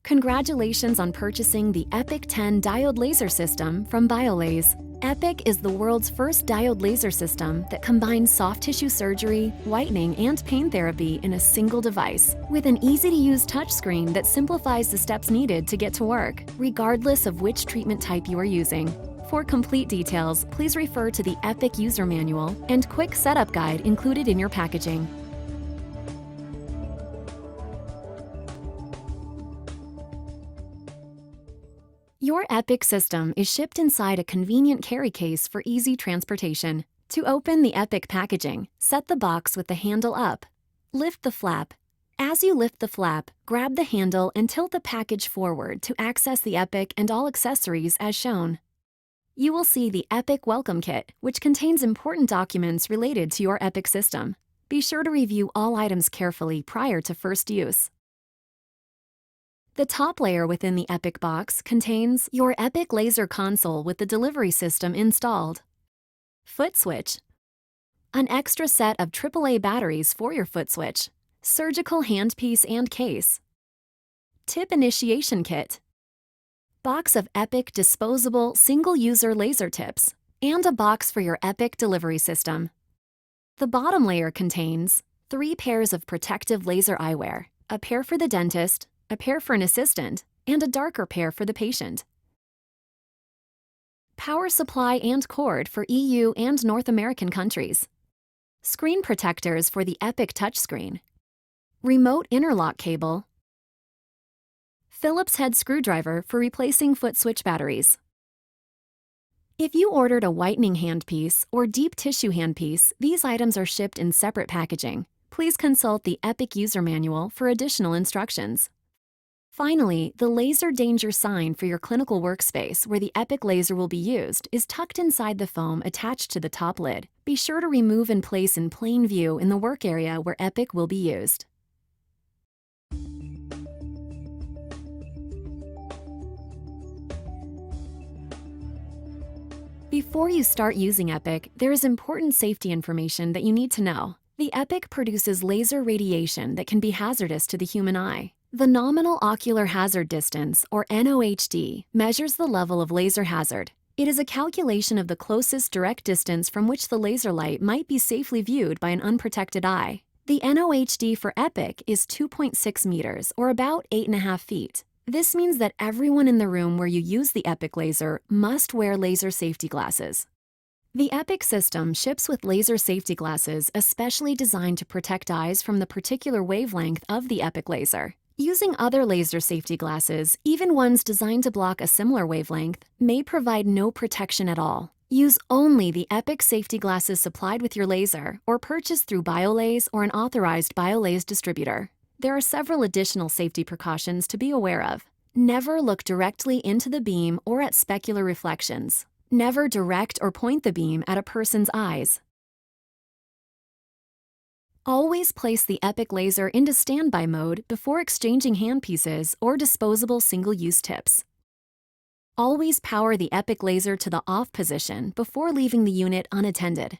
Congratulations on purchasing the EPIC 10 Diode Laser System from BioLaser. EPIC is the world's first diode laser system that combines soft tissue surgery, whitening, and pain therapy in a single device, with an easy-to-use touchscreen that simplifies the steps needed to get to work, regardless of which treatment type you are using. For complete details, please refer to the EPIC user manual and quick setup guide included in your packaging. Your EPIC system is shipped inside a convenient carry case for easy transportation. To open the EPIC packaging, set the box with the handle up. Lift the flap. As you lift the flap, grab the handle and tilt the package forward to access the EPIC and all accessories as shown. You will see the EPIC Welcome Kit, which contains important documents related to your EPIC system. Be sure to review all items carefully prior to first use. The top layer within the EPIC box contains your EPIC laser console with the delivery system installed, foot switch, an extra set of AAA batteries for your foot switch, surgical handpiece and case, tip initiation kit, box of EPIC disposable single-user laser tips, and a box for your EPIC delivery system. The bottom layer contains 3 pairs of protective laser eyewear, a pair for the dentist, a pair for an assistant, and a darker pair for the patient. Power supply and cord for EU and North American countries. Screen protectors for the EPIC touchscreen. Remote interlock cable. Phillips head screwdriver for replacing foot switch batteries. If you ordered a whitening handpiece or deep tissue handpiece, these items are shipped in separate packaging. Please consult the EPIC user manual for additional instructions. Finally, the laser danger sign for your clinical workspace where the EPIC laser will be used is tucked inside the foam attached to the top lid. Be sure to remove and place in plain view in the work area where EPIC will be used. Before you start using EPIC, there is important safety information that you need to know. The EPIC produces laser radiation that can be hazardous to the human eye. The nominal ocular hazard distance, or NOHD, measures the level of laser hazard. It is a calculation of the closest direct distance from which the laser light might be safely viewed by an unprotected eye. The NOHD for EPIC is 2.6 meters, or about 8.5 feet. This means that everyone in the room where you use the EPIC laser must wear laser safety glasses. The EPIC system ships with laser safety glasses especially designed to protect eyes from the particular wavelength of the EPIC laser. Using other laser safety glasses, even ones designed to block a similar wavelength, may provide no protection at all. Use only the EPIC safety glasses supplied with your laser or purchased through BioLaser or an authorized BioLaser distributor. There are several additional safety precautions to be aware of. Never look directly into the beam or at specular reflections. Never direct or point the beam at a person's eyes. Always place the EPIC laser into standby mode before exchanging handpieces or disposable single-use tips. Always power the EPIC laser to the off position before leaving the unit unattended.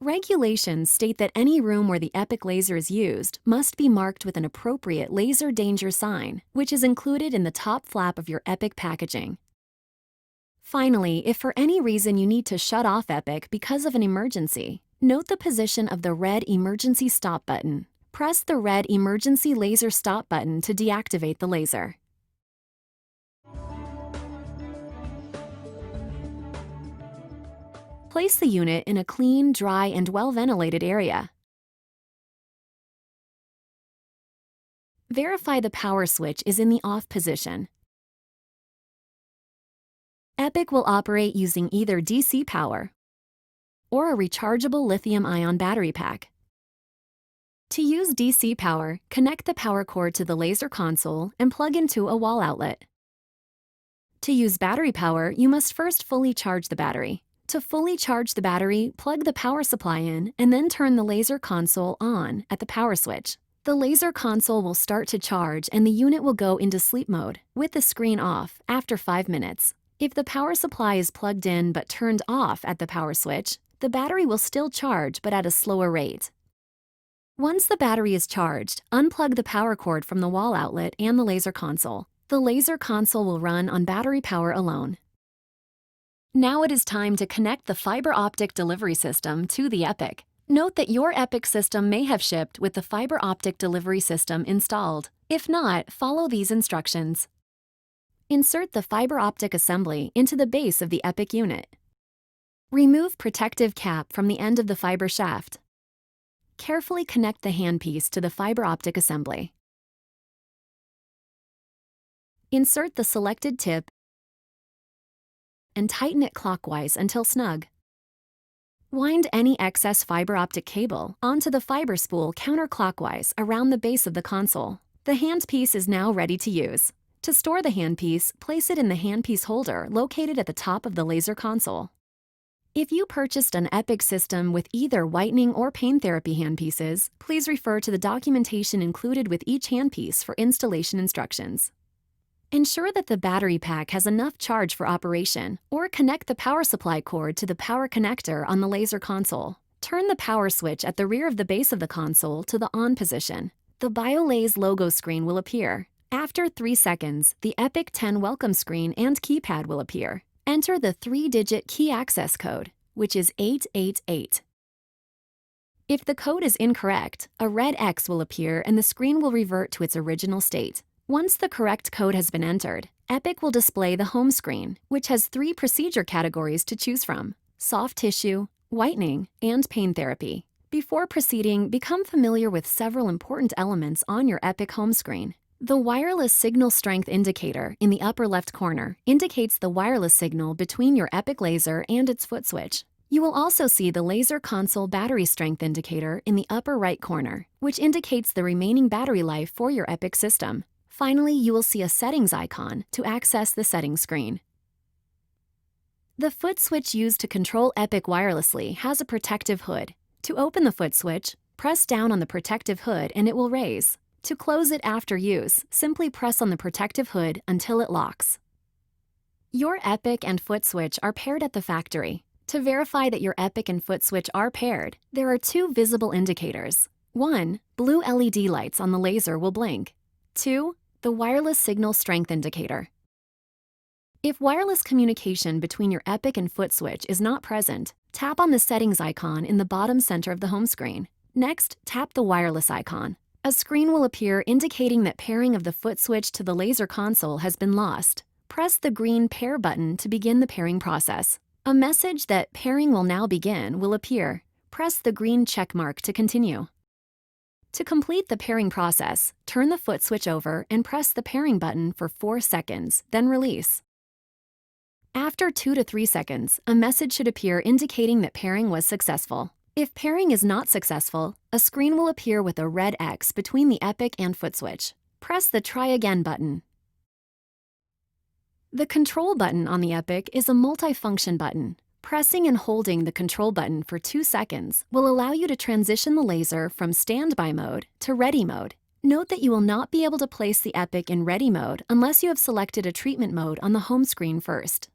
Regulations state that any room where the EPIC laser is used must be marked with an appropriate laser danger sign, which is included in the top flap of your EPIC packaging. Finally, if for any reason you need to shut off EPIC because of an emergency, note the position of the red emergency stop button. Press the red emergency laser stop button to deactivate the laser. Place the unit in a clean, dry, and well-ventilated area. Verify the power switch is in the off position. EPIC will operate using either DC power or a rechargeable lithium-ion battery pack. To use DC power, connect the power cord to the laser console and plug into a wall outlet. To use battery power, you must first fully charge the battery. To fully charge the battery, plug the power supply in and then turn the laser console on at the power switch. The laser console will start to charge and the unit will go into sleep mode, with the screen off, after 5 minutes. If the power supply is plugged in but turned off at the power switch, the battery will still charge but at a slower rate. Once the battery is charged, unplug the power cord from the wall outlet and the laser console. The laser console will run on battery power alone. Now it is time to connect the fiber optic delivery system to the EPIC. Note that your EPIC system may have shipped with the fiber optic delivery system installed. If not, follow these instructions. Insert the fiber optic assembly into the base of the EPIC unit. Remove protective cap from the end of the fiber shaft. Carefully connect the handpiece to the fiber optic assembly. Insert the selected tip and tighten it clockwise until snug. Wind any excess fiber optic cable onto the fiber spool counterclockwise around the base of the console. The handpiece is now ready to use. To store the handpiece, place it in the handpiece holder located at the top of the laser console. If you purchased an EPIC system with either whitening or pain therapy handpieces, please refer to the documentation included with each handpiece for installation instructions. Ensure that the battery pack has enough charge for operation, or connect the power supply cord to the power connector on the laser console. Turn the power switch at the rear of the base of the console to the on position. The BioLaze logo screen will appear. After 3 seconds, the EPIC 10 welcome screen and keypad will appear. Enter the 3-digit key access code, which is 888. If the code is incorrect, a red X will appear and the screen will revert to its original state. Once the correct code has been entered, EPIC will display the home screen, which has 3 procedure categories to choose from: soft tissue, whitening, and pain therapy. Before proceeding, become familiar with several important elements on your EPIC home screen. The wireless signal strength indicator in the upper left corner indicates the wireless signal between your EPIC laser and its foot switch. You will also see the laser console battery strength indicator in the upper right corner, which indicates the remaining battery life for your EPIC system. Finally, you will see a settings icon to access the settings screen. The foot switch used to control EPIC wirelessly has a protective hood. To open the foot switch, press down on the protective hood and it will raise. To close it after use, simply press on the protective hood until it locks. Your EPIC and foot switch are paired at the factory. To verify that your EPIC and foot switch are paired, there are 2 visible indicators. 1. Blue LED lights on the laser will blink. 2. The wireless signal strength indicator. If wireless communication between your EPIC and foot switch is not present, tap on the settings icon in the bottom center of the home screen. Next, tap the wireless icon. A screen will appear indicating that pairing of the foot switch to the laser console has been lost. Press the green Pair button to begin the pairing process. A message that pairing will now begin will appear. Press the green check mark to continue. To complete the pairing process, turn the foot switch over and press the pairing button for 4 seconds, then release. After 2 to 3 seconds, a message should appear indicating that pairing was successful. If pairing is not successful, a screen will appear with a red X between the EPIC and foot switch. Press the Try Again button. The control button on the EPIC is a multifunction button. Pressing and holding the control button for 2 seconds will allow you to transition the laser from standby mode to ready mode. Note that you will not be able to place the EPIC in ready mode unless you have selected a treatment mode on the home screen first.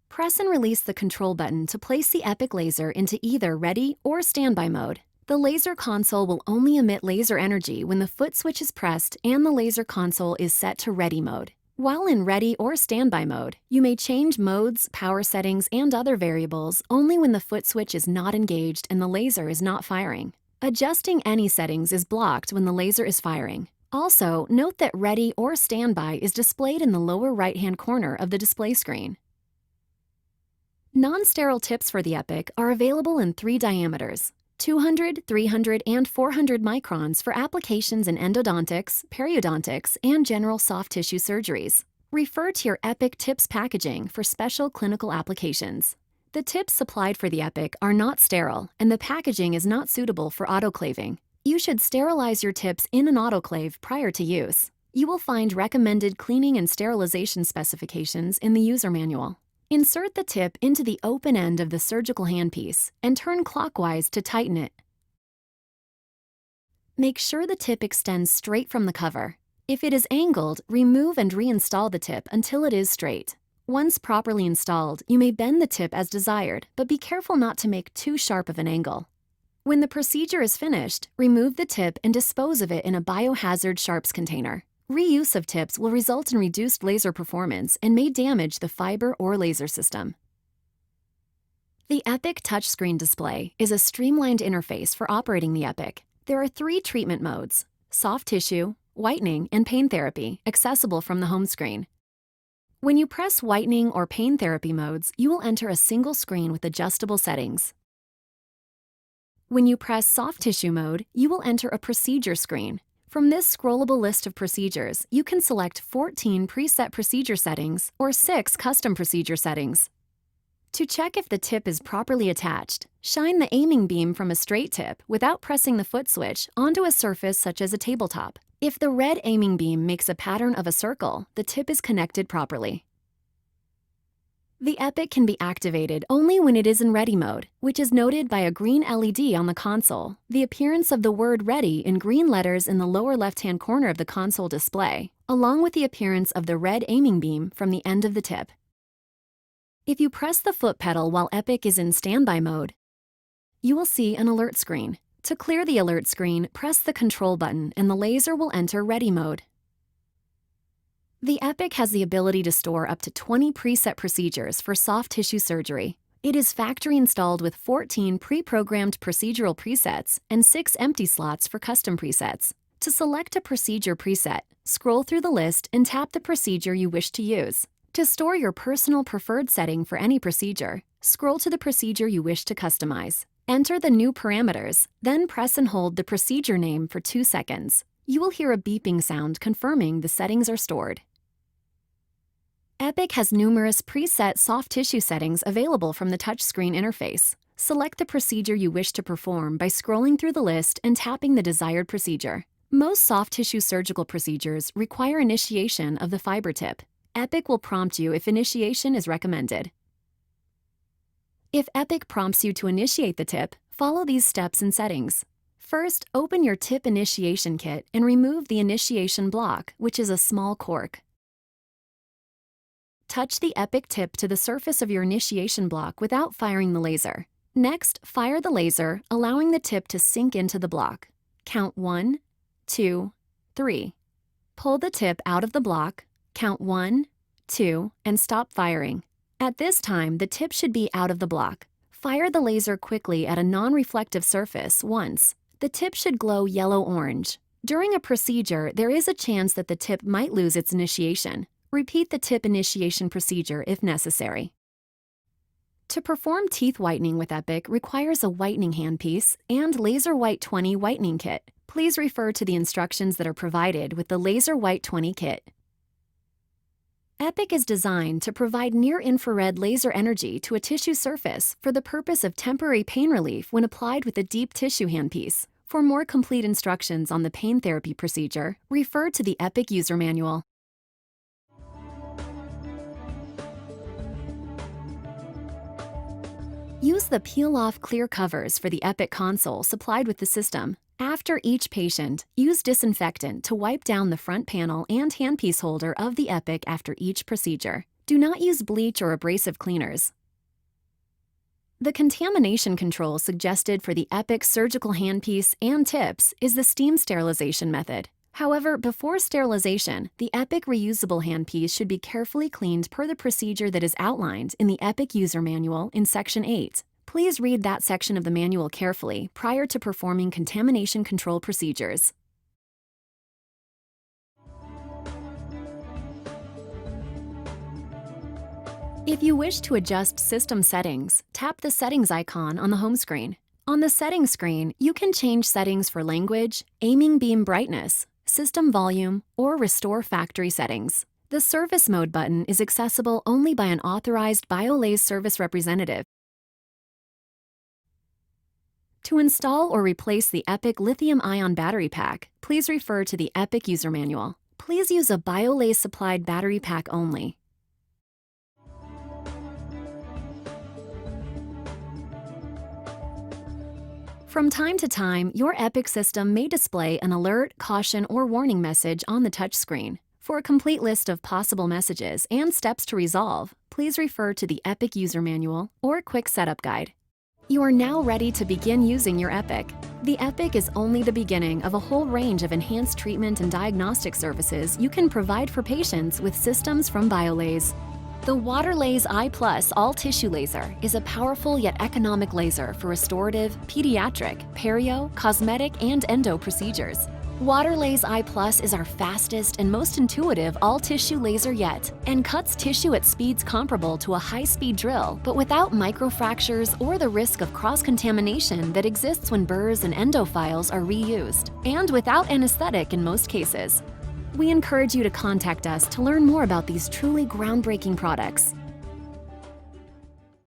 Press and release the control button to place the EPIC laser into either ready or standby mode. The laser console will only emit laser energy when the foot switch is pressed and the laser console is set to ready mode. While in ready or standby mode, you may change modes, power settings, and other variables only when the foot switch is not engaged and the laser is not firing. Adjusting any settings is blocked when the laser is firing. Also, note that ready or standby is displayed in the lower right-hand corner of the display screen. Non-sterile tips for the EPIC are available in 3 diameters: 200, 300, and 400 microns for applications in endodontics, periodontics, and general soft tissue surgeries. Refer to your EPIC tips packaging for special clinical applications. The tips supplied for the EPIC are not sterile, and the packaging is not suitable for autoclaving. You should sterilize your tips in an autoclave prior to use. You will find recommended cleaning and sterilization specifications in the user manual. Insert the tip into the open end of the surgical handpiece and turn clockwise to tighten it. Make sure the tip extends straight from the cover. If it is angled, remove and reinstall the tip until it is straight. Once properly installed, you may bend the tip as desired, but be careful not to make too sharp of an angle. When the procedure is finished, remove the tip and dispose of it in a biohazard sharps container. Reuse of tips will result in reduced laser performance and may damage the fiber or laser system. The EPIC touchscreen display is a streamlined interface for operating the EPIC. There are 3 treatment modes: soft tissue, whitening, and pain therapy, accessible from the home screen. When you press whitening or pain therapy modes, you will enter a single screen with adjustable settings. When you press soft tissue mode, you will enter a procedure screen. From this scrollable list of procedures, you can select 14 preset procedure settings or 6 custom procedure settings. To check if the tip is properly attached, shine the aiming beam from a straight tip without pressing the foot switch onto a surface such as a tabletop. If the red aiming beam makes a pattern of a circle, the tip is connected properly. The EPIC can be activated only when it is in ready mode, which is noted by a green LED on the console. The appearance of the word ready in green letters in the lower left-hand corner of the console display, along with the appearance of the red aiming beam from the end of the tip. If you press the foot pedal while EPIC is in standby mode, you will see an alert screen. To clear the alert screen, press the control button and the laser will enter ready mode. The EPIC has the ability to store up to 20 preset procedures for soft tissue surgery. It is factory installed with 14 pre-programmed procedural presets and 6 empty slots for custom presets. To select a procedure preset, scroll through the list and tap the procedure you wish to use. To store your personal preferred setting for any procedure, scroll to the procedure you wish to customize. Enter the new parameters, then press and hold the procedure name for 2 seconds. You will hear a beeping sound confirming the settings are stored. EPIC has numerous preset soft tissue settings available from the touchscreen interface. Select the procedure you wish to perform by scrolling through the list and tapping the desired procedure. Most soft tissue surgical procedures require initiation of the fiber tip. EPIC will prompt you if initiation is recommended. If EPIC prompts you to initiate the tip, follow these steps and settings. First, open your tip initiation kit and remove the initiation block, which is a small cork. Touch the EPIC tip to the surface of your initiation block without firing the laser. Next, fire the laser, allowing the tip to sink into the block. Count 1, 2, 3. Pull the tip out of the block, count 1, 2, and stop firing. At this time, the tip should be out of the block. Fire the laser quickly at a non-reflective surface once. The tip should glow yellow-orange. During a procedure, there is a chance that the tip might lose its initiation. Repeat the tip initiation procedure if necessary. To perform teeth whitening with EPIC requires a whitening handpiece and Laser White 20 whitening kit. Please refer to the instructions that are provided with the Laser White 20 kit. EPIC is designed to provide near-infrared laser energy to a tissue surface for the purpose of temporary pain relief when applied with a deep tissue handpiece. For more complete instructions on the pain therapy procedure, refer to the EPIC user manual. Use the peel-off clear covers for the EPIC console supplied with the system. After each patient, use disinfectant to wipe down the front panel and handpiece holder of the EPIC after each procedure. Do not use bleach or abrasive cleaners. The contamination control suggested for the EPIC surgical handpiece and tips is the steam sterilization method. However, before sterilization, the EPIC reusable handpiece should be carefully cleaned per the procedure that is outlined in the EPIC user manual in Section 8. Please read that section of the manual carefully prior to performing contamination control procedures. If you wish to adjust system settings, tap the settings icon on the home screen. On the settings screen, you can change settings for language, aiming beam brightness, system volume, or restore factory settings. The service mode button is accessible only by an authorized BioLaser service representative. To install or replace the EPIC lithium-ion battery pack, please refer to the EPIC user manual. Please use a BioLaser supplied battery pack only. From time to time, your EPIC system may display an alert, caution, or warning message on the touchscreen. For a complete list of possible messages and steps to resolve, please refer to the EPIC user manual or quick setup guide. You are now ready to begin using your EPIC. The EPIC is only the beginning of a whole range of enhanced treatment and diagnostic services you can provide for patients with systems from BioLase. The WaterLase I+ all-tissue laser is a powerful yet economic laser for restorative, pediatric, perio, cosmetic, and endo procedures. WaterLase I+ is our fastest and most intuitive all-tissue laser yet and cuts tissue at speeds comparable to a high-speed drill, but without microfractures or the risk of cross-contamination that exists when burrs and endo files are reused, and without anesthetic in most cases. We encourage you to contact us to learn more about these truly groundbreaking products.